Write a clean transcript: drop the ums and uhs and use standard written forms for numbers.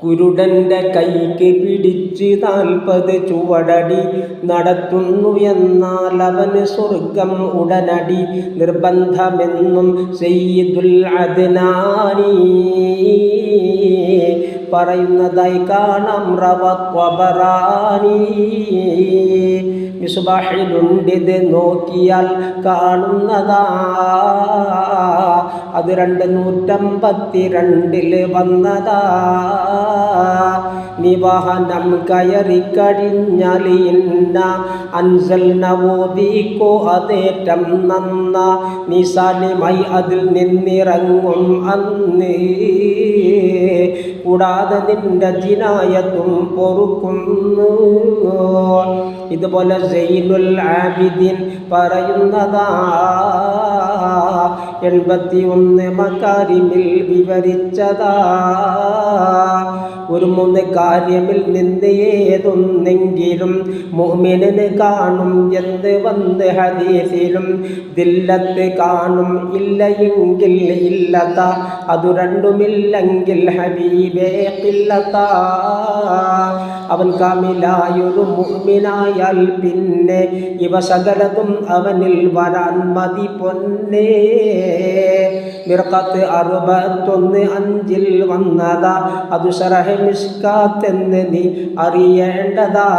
കുരുടന്റെ കൈക്ക് പിടിച്ച് 40 ചുവടടി നടത്തുന്നു എന്നാൽ അവന് സ്വർഗം ഉടനടി നിർബന്ധമെന്നും സയ്യിദുൽ അദ്നാനി പറയുന്നതായി കാണാം. റവ മിസ്ബാഹിലുണ്ടിത് നോക്കിയാൽ കാണുന്നതാ. അത് 252 വന്നതാ. നിവാഹനം കയറി കഴിഞ്ഞാൽ ഇന്ന അൻസൽന ഓതിക്കോ അതേറ്റം നന്ന നിസാലിമായി അതിൽ നിന്നിറങ്ങും അന്ന്. കൂടാതെ നിന്റെ ജിനായത്തും പൊറുക്കുന്നു. ഇതുപോലെ സൈനുൽ ആബിദീൻ പറയുന്നതാ. 81 മകാരിമിൽ വിവരിച്ചതാ. ഒരു 3 കാര്യമിൽ നിന്ന് ഏതൊന്നെങ്കിലും മുഅ്മിനിന് കാണും എന്ന് വന്ന് ഹദീസിലും. ദില്ലത്ത് കാണും ഇല്ലയെങ്കിൽ ഇല്ലത, അതു രണ്ടുമില്ലെങ്കിൽ ഹബീബേ ഖില്ലത. അവൻ കാമിലായൊരു മുഅ്മിനായാൽ പിന്നെ ഇവ സകലതും അവനിൽ വരാൻ മതി പൊന്നേ. മിർഖത്ത് 61:5 വന്നതാ. അത് ശറഹ് മിസ്കാത്ത് എന്ന് നീ അറിയേണ്ടതാ.